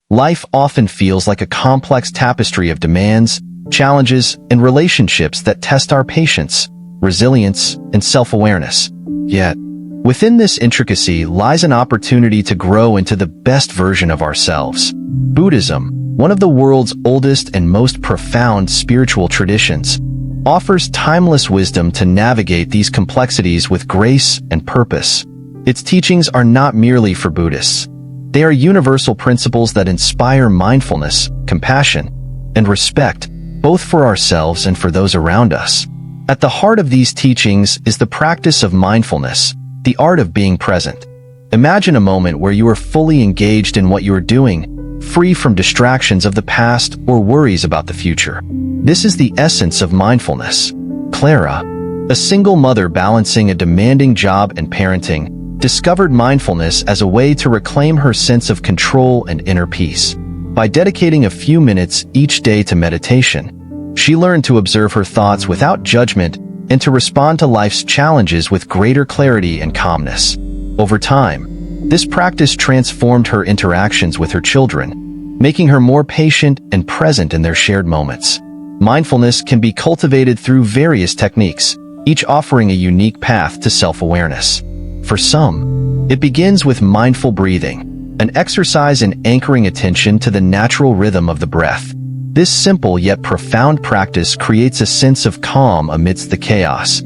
Life often feels like a complex tapestry of demands, challenges, and relationships that test our patience, resilience, and self-awareness. Yet, within this intricacy lies an opportunity to grow into the best version of ourselves. Buddhism, one of the world's oldest and most profound spiritual traditions, offers timeless wisdom to navigate these complexities with grace and purpose. Its teachings are not merely for Buddhists. They are universal principles that inspire mindfulness, compassion, and respect, both for ourselves and for those around us. At the heart of these teachings is the practice of mindfulness, the art of being present. Imagine a moment where you are fully engaged in what you are doing, free from distractions of the past or worries about the future. This is the essence of mindfulness. Clara, a single mother balancing a demanding job and parenting, discovered mindfulness as a way to reclaim her sense of control and inner peace. By dedicating a few minutes each day to meditation, she learned to observe her thoughts without judgment and to respond to life's challenges with greater clarity and calmness. Over time, this practice transformed her interactions with her children, making her more patient and present in their shared moments. Mindfulness can be cultivated through various techniques, each offering a unique path to self-awareness. For some, it begins with mindful breathing, an exercise in anchoring attention to the natural rhythm of the breath. This simple yet profound practice creates a sense of calm amidst the chaos,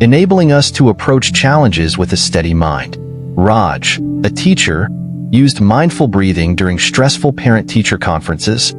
enabling us to approach challenges with a steady mind. Raj, a teacher, used mindful breathing during stressful parent-teacher conferences,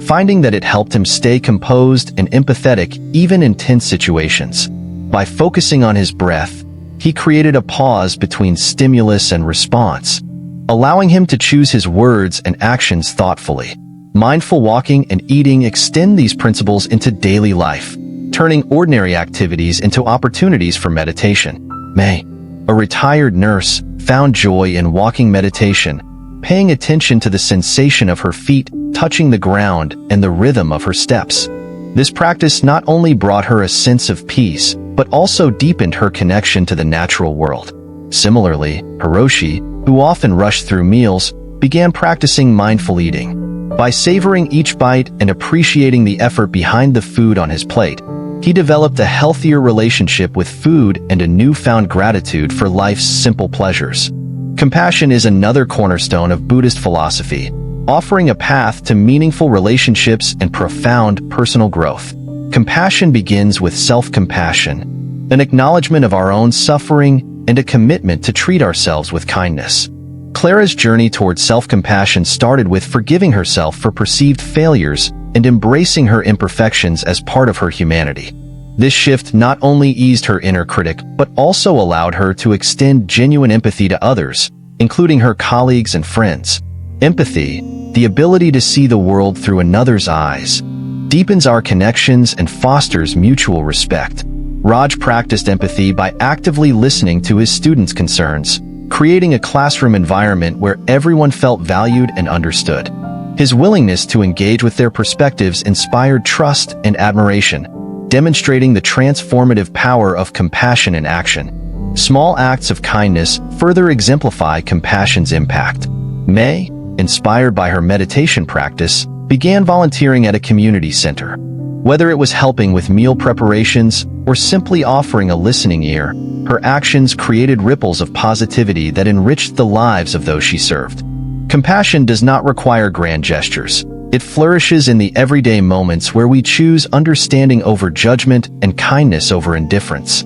finding that it helped him stay composed and empathetic even in tense situations. By focusing on his breath, he created a pause between stimulus and response, allowing him to choose his words and actions thoughtfully. Mindful walking and eating extend these principles into daily life, turning ordinary activities into opportunities for meditation. May, a retired nurse, found joy in walking meditation, paying attention to the sensation of her feet touching the ground and the rhythm of her steps. This practice not only brought her a sense of peace, but also deepened her connection to the natural world. Similarly, Hiroshi, who often rushed through meals, began practicing mindful eating. By savoring each bite and appreciating the effort behind the food on his plate, he developed a healthier relationship with food and a newfound gratitude for life's simple pleasures. Compassion is another cornerstone of Buddhist philosophy, offering a path to meaningful relationships and profound personal growth. Compassion begins with self-compassion, an acknowledgement of our own suffering and a commitment to treat ourselves with kindness. Clara's journey towards self-compassion started with forgiving herself for perceived failures and embracing her imperfections as part of her humanity. This shift not only eased her inner critic, but also allowed her to extend genuine empathy to others, including her colleagues and friends. Empathy, the ability to see the world through another's eyes, deepens our connections and fosters mutual respect. Raj practiced empathy by actively listening to his students' concerns, creating a classroom environment where everyone felt valued and understood. His willingness to engage with their perspectives inspired trust and admiration, demonstrating the transformative power of compassion in action. Small acts of kindness further exemplify compassion's impact. May, inspired by her meditation practice, began volunteering at a community center. Whether it was helping with meal preparations or simply offering a listening ear, her actions created ripples of positivity that enriched the lives of those she served. Compassion does not require grand gestures. It flourishes in the everyday moments where we choose understanding over judgment and kindness over indifference.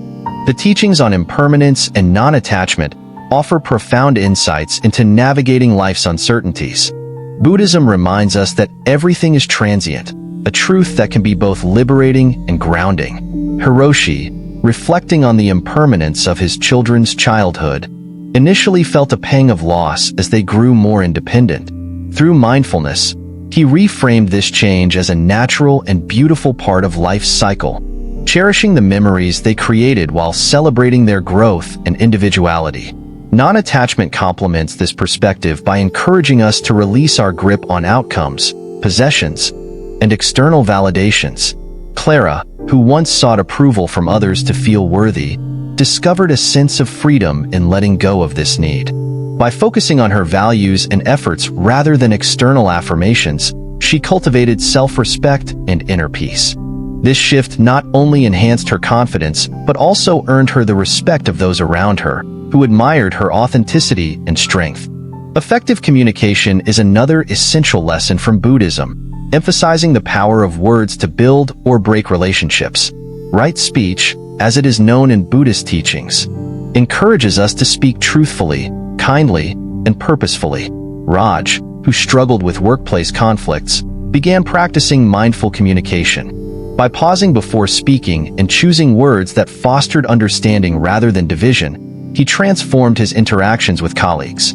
The teachings on impermanence and non-attachment offer profound insights into navigating life's uncertainties. Buddhism reminds us that everything is transient, a truth that can be both liberating and grounding. Hiroshi, reflecting on the impermanence of his children's childhood, initially felt a pang of loss as they grew more independent. Through mindfulness, he reframed this change as a natural and beautiful part of life's cycle, cherishing the memories they created while celebrating their growth and individuality. Non-attachment complements this perspective by encouraging us to release our grip on outcomes, possessions, and external validations. Clara, who once sought approval from others to feel worthy, discovered a sense of freedom in letting go of this need. By focusing on her values and efforts rather than external affirmations, she cultivated self-respect and inner peace. This shift not only enhanced her confidence, but also earned her the respect of those around her, who admired her authenticity and strength. Effective communication is another essential lesson from Buddhism, emphasizing the power of words to build or break relationships. Right speech, as it is known in Buddhist teachings, encourages us to speak truthfully, kindly, and purposefully. Raj, who struggled with workplace conflicts, began practicing mindful communication. By pausing before speaking and choosing words that fostered understanding rather than division, he transformed his interactions with colleagues.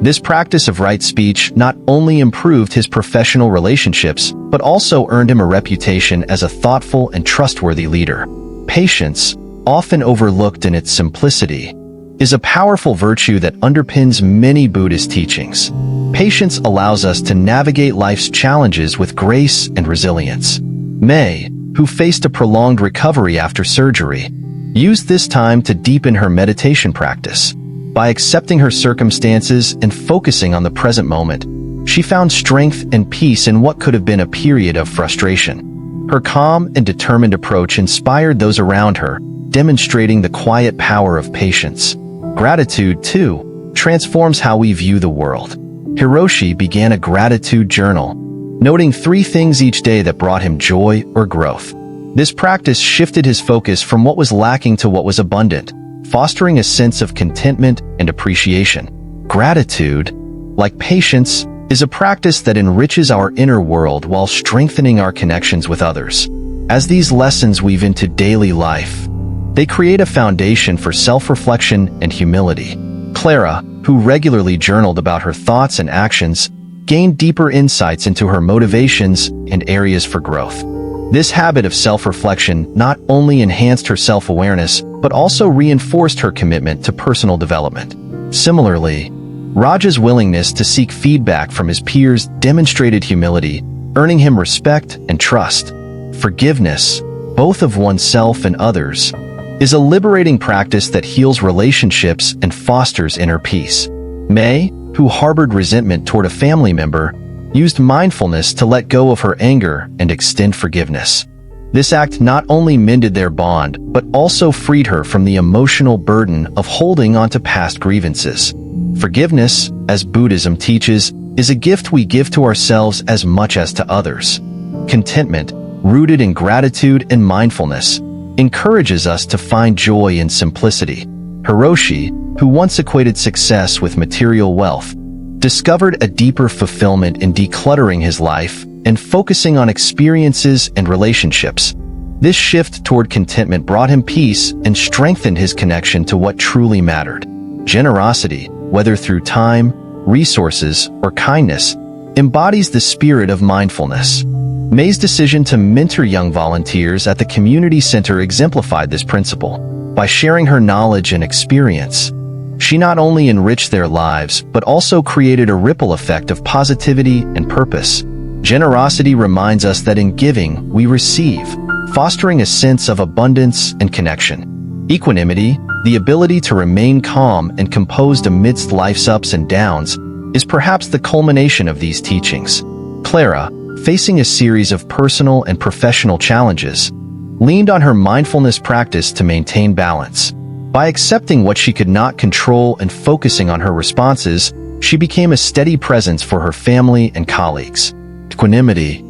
This practice of right speech not only improved his professional relationships, but also earned him a reputation as a thoughtful and trustworthy leader. Patience, often overlooked in its simplicity, is a powerful virtue that underpins many Buddhist teachings. Patience allows us to navigate life's challenges with grace and resilience. May, who faced a prolonged recovery after surgery, used this time to deepen her meditation practice. By accepting her circumstances and focusing on the present moment, she found strength and peace in what could have been a period of frustration. Her calm and determined approach inspired those around her, demonstrating the quiet power of patience. Gratitude, too, transforms how we view the world. Hiroshi began a gratitude journal, noting 3 things each day that brought him joy or growth. This practice shifted his focus from what was lacking to what was abundant, fostering a sense of contentment and appreciation. Gratitude, like patience, is a practice that enriches our inner world while strengthening our connections with others. As these lessons weave into daily life, they create a foundation for self-reflection and humility. Clara, who regularly journaled about her thoughts and actions, gained deeper insights into her motivations and areas for growth. This habit of self-reflection not only enhanced her self-awareness, but also reinforced her commitment to personal development. Similarly, Raj's willingness to seek feedback from his peers demonstrated humility, earning him respect and trust. Forgiveness, both of oneself and others, is a liberating practice that heals relationships and fosters inner peace. May, who harbored resentment toward a family member, used mindfulness to let go of her anger and extend forgiveness. This act not only mended their bond, but also freed her from the emotional burden of holding onto past grievances. Forgiveness, as Buddhism teaches, is a gift we give to ourselves as much as to others. Contentment, rooted in gratitude and mindfulness, encourages us to find joy in simplicity. Hiroshi, who once equated success with material wealth, discovered a deeper fulfillment in decluttering his life and focusing on experiences and relationships. This shift toward contentment brought him peace and strengthened his connection to what truly mattered. Generosity, whether through time, resources, or kindness, embodies the spirit of mindfulness. May's decision to mentor young volunteers at the community center exemplified this principle. By sharing her knowledge and experience, she not only enriched their lives, but also created a ripple effect of positivity and purpose. Generosity reminds us that in giving, we receive, fostering a sense of abundance and connection. Equanimity, the ability to remain calm and composed amidst life's ups and downs, is perhaps the culmination of these teachings. Clara, facing a series of personal and professional challenges, leaned on her mindfulness practice to maintain balance. By accepting what she could not control and focusing on her responses, she became a steady presence for her family and colleagues. Equanimity,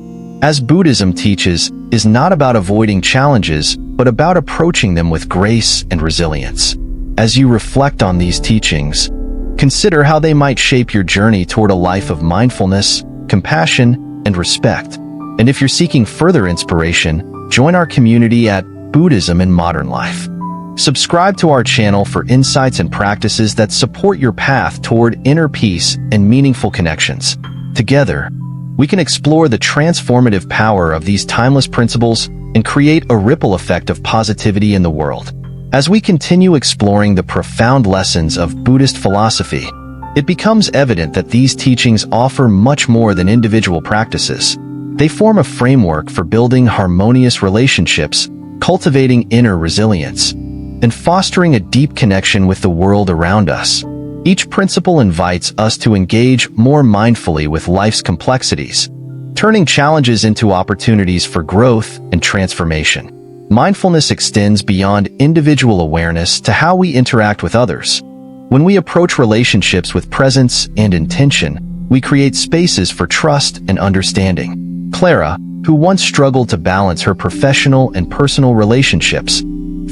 as Buddhism teaches, is not about avoiding challenges, but about approaching them with grace and resilience. As you reflect on these teachings, consider how they might shape your journey toward a life of mindfulness, compassion, and respect. And if you're seeking further inspiration, join our community at Buddhism in Modern Life. Subscribe to our channel for insights and practices that support your path toward inner peace and meaningful connections. Together, we can explore the transformative power of these timeless principles and create a ripple effect of positivity in the world. As we continue exploring the profound lessons of Buddhist philosophy, it becomes evident that these teachings offer much more than individual practices. They form a framework for building harmonious relationships, cultivating inner resilience, and fostering a deep connection with the world around us. Each principle invites us to engage more mindfully with life's complexities, turning challenges into opportunities for growth and transformation. Mindfulness extends beyond individual awareness to how we interact with others. When we approach relationships with presence and intention, we create spaces for trust and understanding. Clara, who once struggled to balance her professional and personal relationships,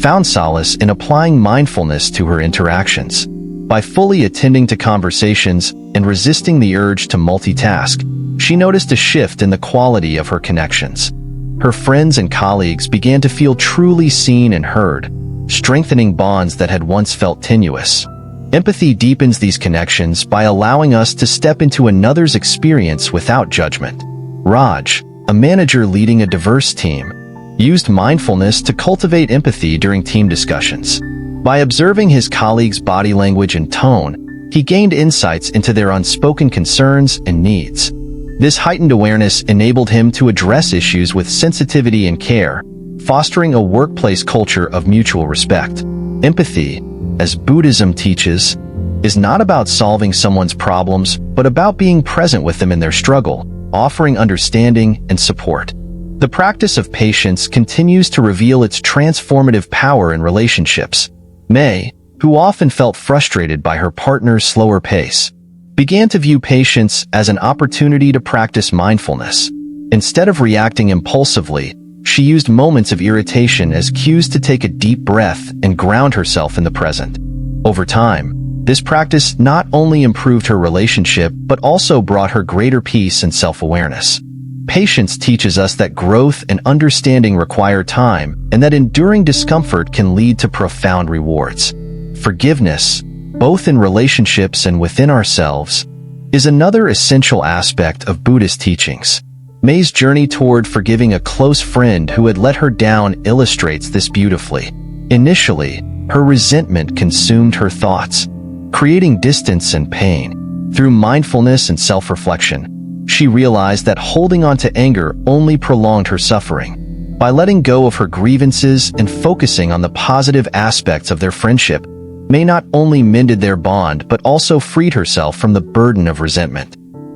found solace in applying mindfulness to her interactions. By fully attending to conversations and resisting the urge to multitask, she noticed a shift in the quality of her connections. Her friends and colleagues began to feel truly seen and heard, strengthening bonds that had once felt tenuous. Empathy deepens these connections by allowing us to step into another's experience without judgment. Raj, a manager leading a diverse team, used mindfulness to cultivate empathy during team discussions. By observing his colleagues' body language and tone, he gained insights into their unspoken concerns and needs. This heightened awareness enabled him to address issues with sensitivity and care, fostering a workplace culture of mutual respect. Empathy, as Buddhism teaches, is not about solving someone's problems, but about being present with them in their struggle, offering understanding and support. The practice of patience continues to reveal its transformative power in relationships. May, who often felt frustrated by her partner's slower pace, began to view patience as an opportunity to practice mindfulness. Instead of reacting impulsively, she used moments of irritation as cues to take a deep breath and ground herself in the present. Over time, this practice not only improved her relationship but also brought her greater peace and self-awareness. Patience teaches us that growth and understanding require time and that enduring discomfort can lead to profound rewards. Forgiveness, both in relationships and within ourselves, is another essential aspect of Buddhist teachings. May's journey toward forgiving a close friend who had let her down illustrates this beautifully. Initially, her resentment consumed her thoughts, creating distance and pain. Through mindfulness and self-reflection, she realized that holding on to anger only prolonged her suffering. By letting go of her grievances and focusing on the positive aspects of their friendship, May not only mended their bond but also freed herself from the burden of resentment.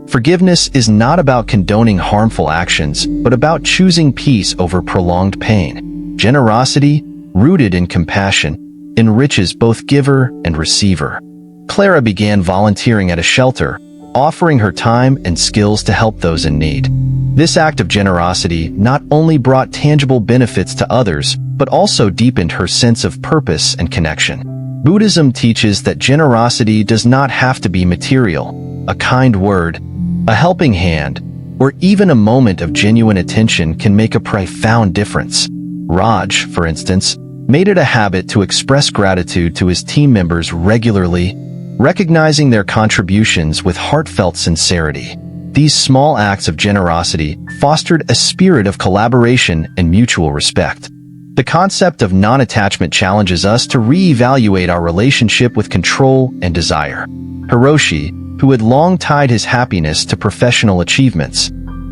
Forgiveness is not about condoning harmful actions, but about choosing peace over prolonged pain. Generosity, rooted in compassion, enriches both giver and receiver. Clara began volunteering at a shelter, offering her time and skills to help those in need. This act of generosity not only brought tangible benefits to others, but also deepened her sense of purpose and connection. Buddhism teaches that generosity does not have to be material. A kind word, a helping hand, or even a moment of genuine attention can make a profound difference. Raj, for instance, made it a habit to express gratitude to his team members regularly, recognizing their contributions with heartfelt sincerity. These small acts of generosity fostered a spirit of collaboration and mutual respect. The concept of non-attachment challenges us to re-evaluate our relationship with control and desire. Hiroshi, who had long tied his happiness to professional achievements,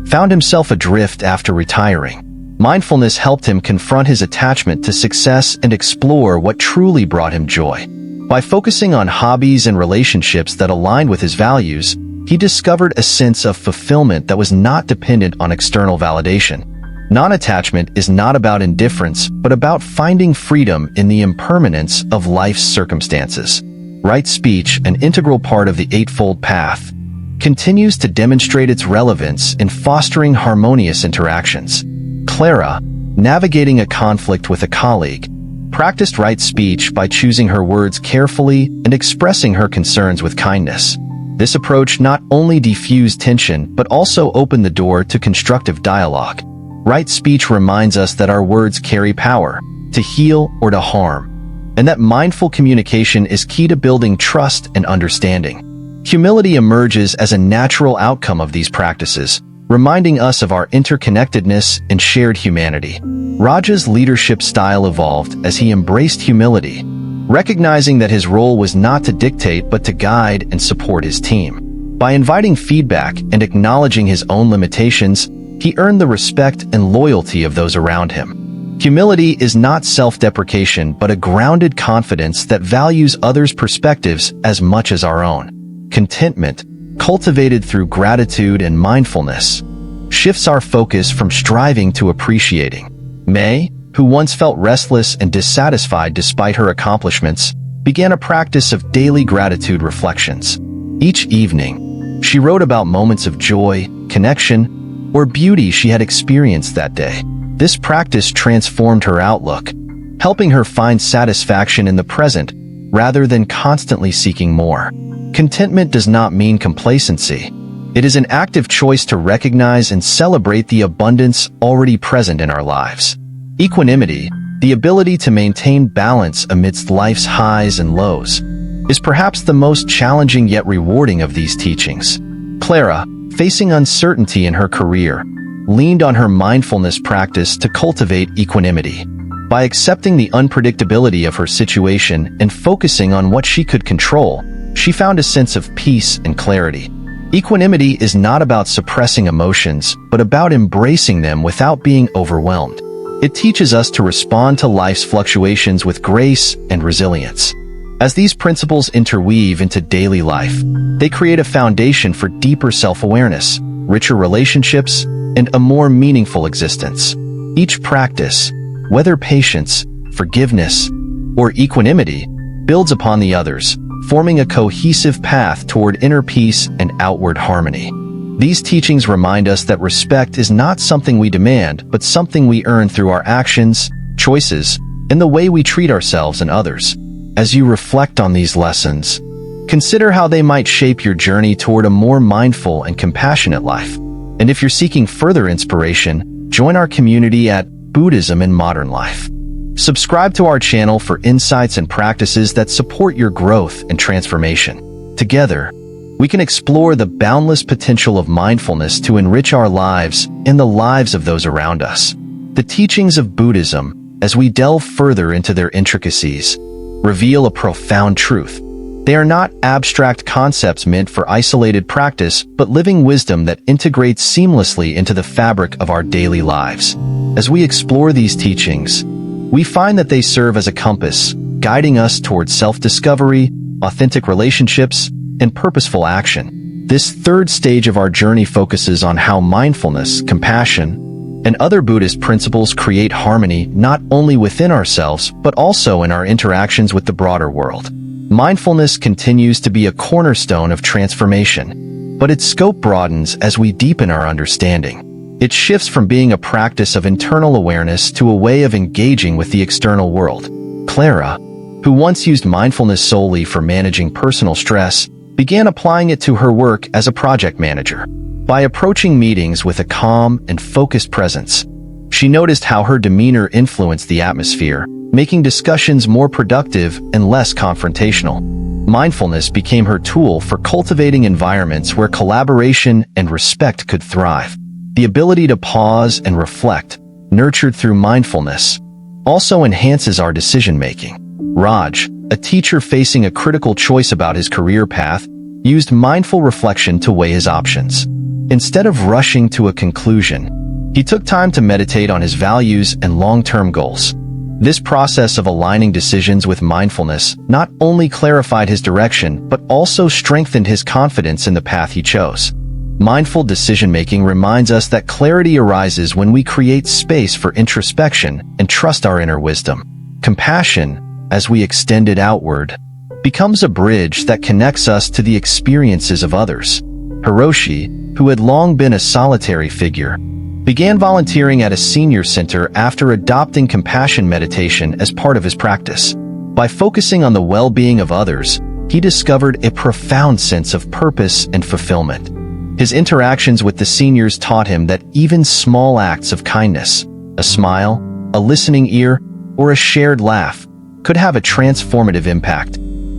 found himself adrift after retiring. Mindfulness helped him confront his attachment to success and explore what truly brought him joy. By focusing on hobbies and relationships that aligned with his values, he discovered a sense of fulfillment that was not dependent on external validation. Non-attachment is not about indifference, but about finding freedom in the impermanence of life's circumstances. Right speech, an integral part of the Eightfold Path, continues to demonstrate its relevance in fostering harmonious interactions. Clara, navigating a conflict with a colleague, practiced right speech by choosing her words carefully and expressing her concerns with kindness. This approach not only diffused tension but also opened the door to constructive dialogue. Right speech reminds us that our words carry power, to heal or to harm, and that mindful communication is key to building trust and understanding. Humility emerges as a natural outcome of these practices, reminding us of our interconnectedness and shared humanity. Raja's leadership style evolved as he embraced humility, recognizing that his role was not to dictate but to guide and support his team. By inviting feedback and acknowledging his own limitations, he earned the respect and loyalty of those around him. Humility is not self-deprecation, but a grounded confidence that values others' perspectives as much as our own. Contentment, cultivated through gratitude and mindfulness, shifts our focus from striving to appreciating. May, who once felt restless and dissatisfied despite her accomplishments, began a practice of daily gratitude reflections. Each evening, she wrote about moments of joy, connection, or beauty she had experienced that day. This practice transformed her outlook, helping her find satisfaction in the present rather than constantly seeking more. Contentment does not mean complacency. It is an active choice to recognize and celebrate the abundance already present in our lives. Equanimity, the ability to maintain balance amidst life's highs and lows, is perhaps the most challenging yet rewarding of these teachings. Clara, facing uncertainty in her career, leaned on her mindfulness practice to cultivate equanimity. By accepting the unpredictability of her situation and focusing on what she could control, she found a sense of peace and clarity. Equanimity is not about suppressing emotions, but about embracing them without being overwhelmed. It teaches us to respond to life's fluctuations with grace and resilience. As these principles interweave into daily life, they create a foundation for deeper self-awareness, richer relationships, and a more meaningful existence. Each practice, whether patience, forgiveness, or equanimity, builds upon the others, forming a cohesive path toward inner peace and outward harmony. These teachings remind us that respect is not something we demand, but something we earn through our actions, choices, and the way we treat ourselves and others. As you reflect on these lessons, consider how they might shape your journey toward a more mindful and compassionate life. And if you're seeking further inspiration, join our community at Buddhism in Modern Life. Subscribe to our channel for insights and practices that support your growth and transformation. Together, we can explore the boundless potential of mindfulness to enrich our lives and the lives of those around us. The teachings of Buddhism, as we delve further into their intricacies, reveal a profound truth. They are not abstract concepts meant for isolated practice, but living wisdom that integrates seamlessly into the fabric of our daily lives. As we explore these teachings, we find that they serve as a compass, guiding us towards self-discovery, authentic relationships, and purposeful action. This third stage of our journey focuses on how mindfulness, compassion, and other Buddhist principles create harmony not only within ourselves, but also in our interactions with the broader world. Mindfulness continues to be a cornerstone of transformation, but its scope broadens as we deepen our understanding. It shifts from being a practice of internal awareness to a way of engaging with the external world. Clara, who once used mindfulness solely for managing personal stress, began applying it to her work as a project manager. By approaching meetings with a calm and focused presence, she noticed how her demeanor influenced the atmosphere, making discussions more productive and less confrontational. Mindfulness became her tool for cultivating environments where collaboration and respect could thrive. The ability to pause and reflect, nurtured through mindfulness, also enhances our decision-making. Raj, a teacher facing a critical choice about his career path, used mindful reflection to weigh his options. Instead of rushing to a conclusion, he took time to meditate on his values and long-term goals. This process of aligning decisions with mindfulness not only clarified his direction, but also strengthened his confidence in the path he chose. Mindful decision-making reminds us that clarity arises when we create space for introspection and trust our inner wisdom. Compassion, as we extend it outward, becomes a bridge that connects us to the experiences of others. Hiroshi, who had long been a solitary figure, began volunteering at a senior center after adopting compassion meditation as part of his practice. By focusing on the well-being of others, he discovered a profound sense of purpose and fulfillment. His interactions with the seniors taught him that even small acts of kindness, a smile, a listening ear, or a shared laugh, could have a transformative impact.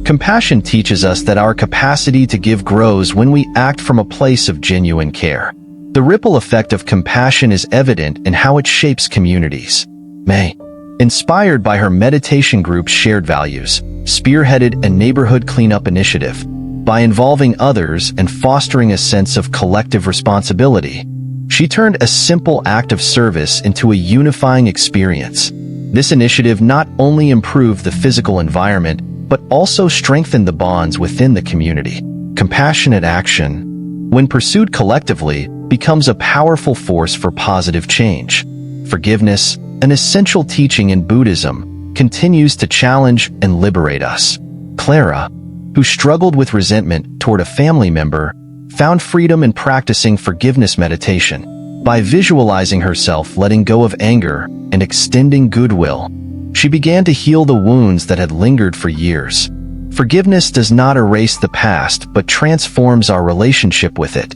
Compassion teaches us that our capacity to give grows when we act from a place of genuine care. The ripple effect of compassion is evident in how it shapes communities. May, inspired by her meditation group's shared values, spearheaded a neighborhood cleanup initiative. By involving others and fostering a sense of collective responsibility, she She turned a simple act of service into a unifying experience. This initiative not only improved the physical environment, but also strengthened the bonds within the community. Compassionate action, when pursued collectively, becomes a powerful force for positive change. Forgiveness, an essential teaching in Buddhism, continues to challenge and liberate us. Clara, who struggled with resentment toward a family member, found freedom in practicing forgiveness meditation. By visualizing herself letting go of anger and extending goodwill, she began to heal the wounds that had lingered for years. Forgiveness does not erase the past but transforms our relationship with it,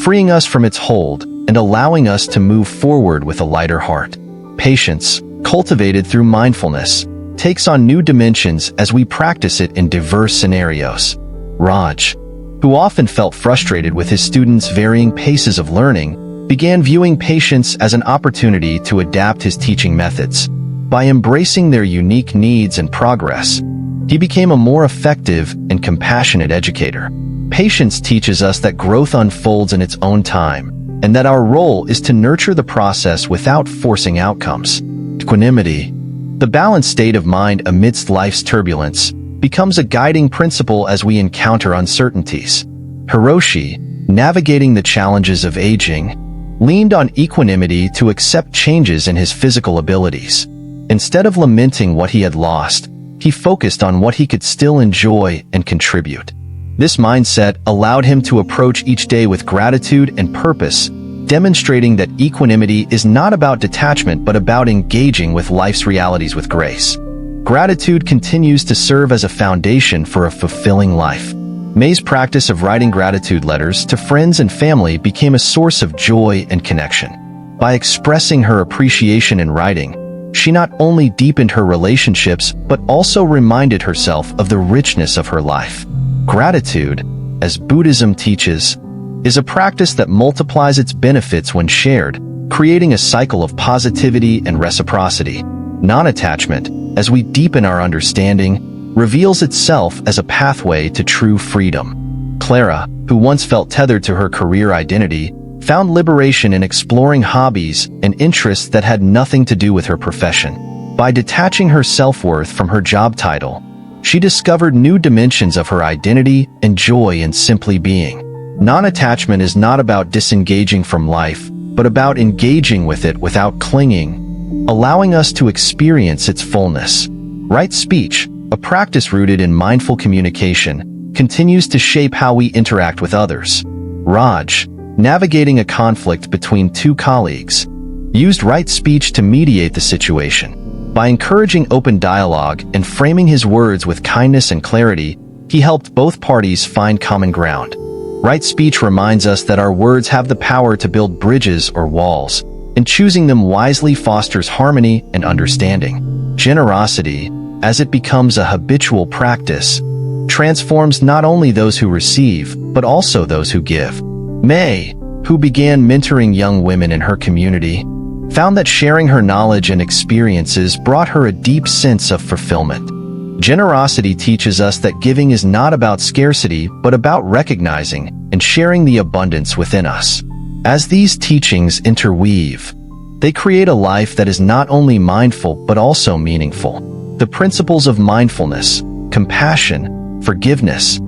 freeing us from its hold and allowing us to move forward with a lighter heart. Patience, cultivated through mindfulness, takes on new dimensions as we practice it in diverse scenarios. Raj, who often felt frustrated with his students' varying paces of learning, began viewing patience as an opportunity to adapt his teaching methods. By embracing their unique needs and progress, he became a more effective and compassionate educator. Patience teaches us that growth unfolds in its own time, and that our role is to nurture the process without forcing outcomes. Equanimity, the balanced state of mind amidst life's turbulence, becomes a guiding principle as we encounter uncertainties. Hiroshi, navigating the challenges of aging, leaned on equanimity to accept changes in his physical abilities. Instead of lamenting what he had lost, he focused on what he could still enjoy and contribute. This mindset allowed him to approach each day with gratitude and purpose, demonstrating that equanimity is not about detachment but about engaging with life's realities with grace. Gratitude continues to serve as a foundation for a fulfilling life. May's practice of writing gratitude letters to friends and family became a source of joy and connection. By expressing her appreciation in writing, she not only deepened her relationships but also reminded herself of the richness of her life. Gratitude, as Buddhism teaches, is a practice that multiplies its benefits when shared, creating a cycle of positivity and reciprocity. Non-attachment, as we deepen our understanding, reveals itself as a pathway to true freedom. Clara, who once felt tethered to her career identity, found liberation in exploring hobbies and interests that had nothing to do with her profession. By detaching her self-worth from her job title, she discovered new dimensions of her identity and joy in simply being. Non-attachment is not about disengaging from life, but about engaging with it without clinging, allowing us to experience its fullness. Right speech, a practice rooted in mindful communication, continues to shape how we interact with others. Raj, navigating a conflict between two colleagues, used right speech to mediate the situation. By encouraging open dialogue and framing his words with kindness and clarity, he helped both parties find common ground. Right speech reminds us that our words have the power to build bridges or walls, and choosing them wisely fosters harmony and understanding. Generosity, as it becomes a habitual practice, transforms not only those who receive, but also those who give. May, who began mentoring young women in her community, found that sharing her knowledge and experiences brought her a deep sense of fulfillment. Generosity teaches us that giving is not about scarcity, but about recognizing and sharing the abundance within us. As these teachings interweave, they create a life that is not only mindful but also meaningful. The principles of mindfulness, compassion, forgiveness,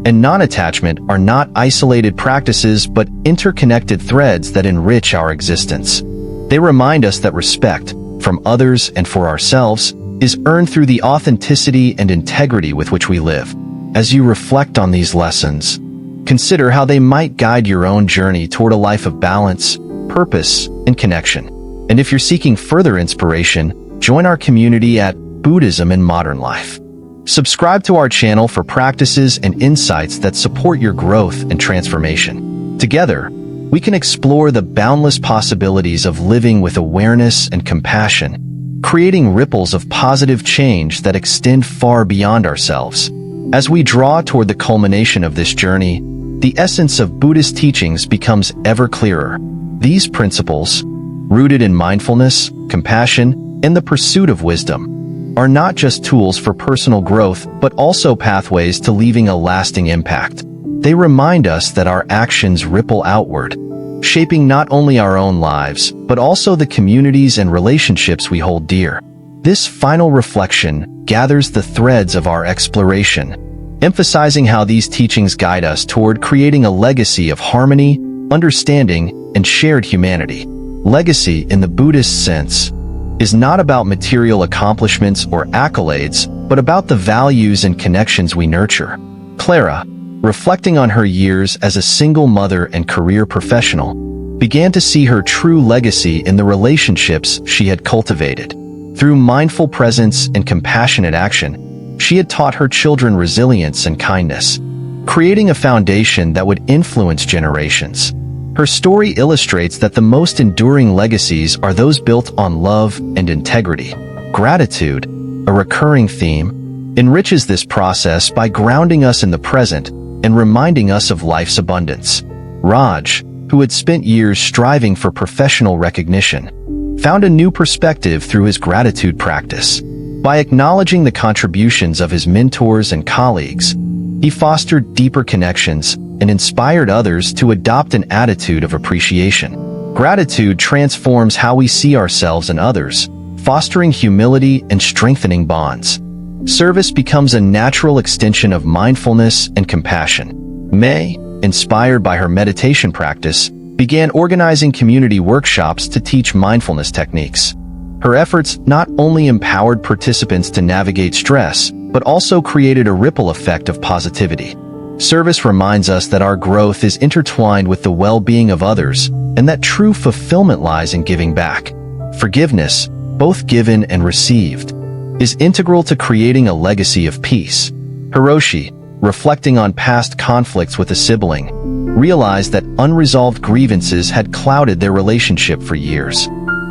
and non-attachment are not isolated practices but interconnected threads that enrich our existence. They remind us that respect, from others and for ourselves, is earned through the authenticity and integrity with which we live. As you reflect on these lessons, consider how they might guide your own journey toward a life of balance, purpose, and connection. And if you're seeking further inspiration, join our community at Buddhism in Modern Life. Subscribe to our channel for practices and insights that support your growth and transformation. Together, we can explore the boundless possibilities of living with awareness and compassion, creating ripples of positive change that extend far beyond ourselves. As we draw toward the culmination of this journey, the essence of Buddhist teachings becomes ever clearer. These principles, rooted in mindfulness, compassion, and the pursuit of wisdom, are not just tools for personal growth, but also pathways to leaving a lasting impact. They remind us that our actions ripple outward, shaping not only our own lives, but also the communities and relationships we hold dear. This final reflection gathers the threads of our exploration, emphasizing how these teachings guide us toward creating a legacy of harmony, understanding, and shared humanity. Legacy, in the Buddhist sense, is not about material accomplishments or accolades, but about the values and connections we nurture. Clara, reflecting on her years as a single mother and career professional, began to see her true legacy in the relationships she had cultivated. Through mindful presence and compassionate action, she had taught her children resilience and kindness, creating a foundation that would influence generations. Her story illustrates that the most enduring legacies are those built on love and integrity. Gratitude, a recurring theme, enriches this process by grounding us in the present and reminding us of life's abundance. Raj, who had spent years striving for professional recognition, found a new perspective through his gratitude practice. By acknowledging the contributions of his mentors and colleagues, he fostered deeper connections and inspired others to adopt an attitude of appreciation. Gratitude transforms how we see ourselves and others, fostering humility and strengthening bonds. Service becomes a natural extension of mindfulness and compassion. May, inspired by her meditation practice, began organizing community workshops to teach mindfulness techniques. Her efforts not only empowered participants to navigate stress, but also created a ripple effect of positivity. Service reminds us that our growth is intertwined with the well-being of others, and that true fulfillment lies in giving back. Forgiveness, both given and received, is integral to creating a legacy of peace. Hiroshi, reflecting on past conflicts with a sibling, realized that unresolved grievances had clouded their relationship for years.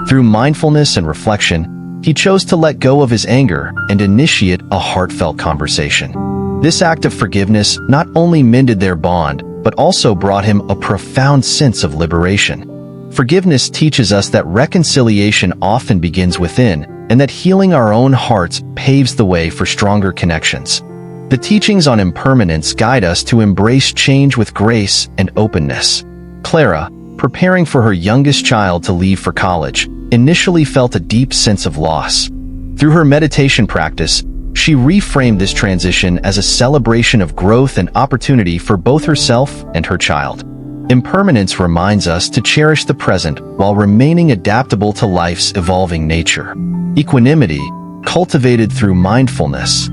Through mindfulness and reflection, he chose to let go of his anger and initiate a heartfelt conversation. This act of forgiveness not only mended their bond, but also brought him a profound sense of liberation. Forgiveness teaches us that reconciliation often begins within, and that healing our own hearts paves the way for stronger connections. The teachings on impermanence guide us to embrace change with grace and openness. Clara, preparing for her youngest child to leave for college, initially felt a deep sense of loss. Through her meditation practice, she reframed this transition as a celebration of growth and opportunity for both herself and her child. Impermanence reminds us to cherish the present while remaining adaptable to life's evolving nature. Equanimity, cultivated through mindfulness,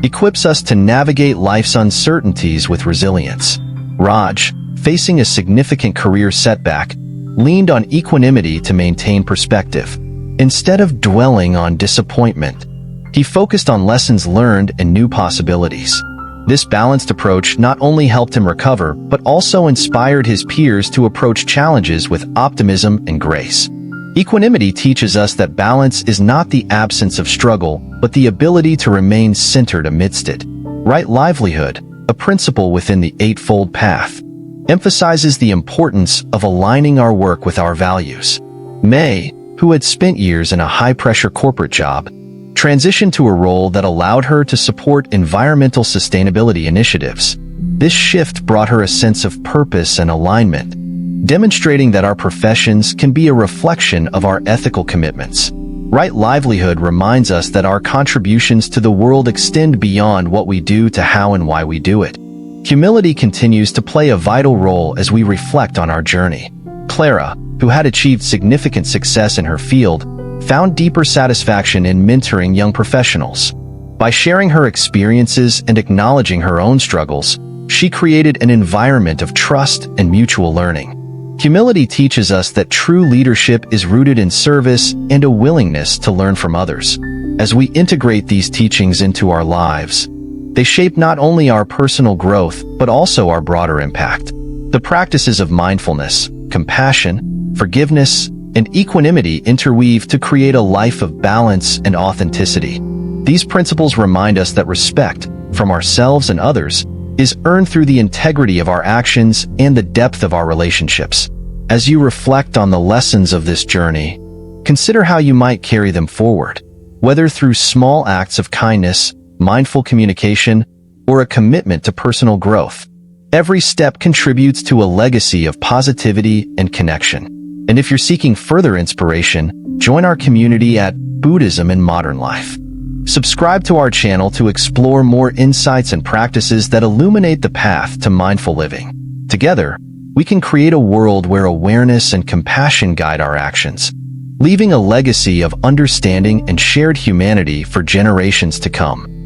equips us to navigate life's uncertainties with resilience. Raj, facing a significant career setback, leaned on equanimity to maintain perspective. Instead of dwelling on disappointment, he focused on lessons learned and new possibilities. This balanced approach not only helped him recover, but also inspired his peers to approach challenges with optimism and grace. Equanimity teaches us that balance is not the absence of struggle, but the ability to remain centered amidst it. Right livelihood, a principle within the Eightfold Path, emphasizes the importance of aligning our work with our values. May, who had spent years in a high-pressure corporate job, transitioned to a role that allowed her to support environmental sustainability initiatives. This shift brought her a sense of purpose and alignment, demonstrating that our professions can be a reflection of our ethical commitments. Right livelihood reminds us that our contributions to the world extend beyond what we do to how and why we do it. Humility continues to play a vital role as we reflect on our journey. Clara, who had achieved significant success in her field, found deeper satisfaction in mentoring young professionals. By sharing her experiences and acknowledging her own struggles, she created an environment of trust and mutual learning. Humility teaches us that true leadership is rooted in service and a willingness to learn from others. As we integrate these teachings into our lives, they shape not only our personal growth, but also our broader impact. The practices of mindfulness, compassion, forgiveness, and equanimity interweave to create a life of balance and authenticity. These principles remind us that respect, from ourselves and others, is earned through the integrity of our actions and the depth of our relationships. As you reflect on the lessons of this journey, consider how you might carry them forward, whether through small acts of kindness, mindful communication, or a commitment to personal growth. Every step contributes to a legacy of positivity and connection. And if you're seeking further inspiration, join our community at Buddhism in Modern Life. Subscribe to our channel to explore more insights and practices that illuminate the path to mindful living. Together, we can create a world where awareness and compassion guide our actions, leaving a legacy of understanding and shared humanity for generations to come.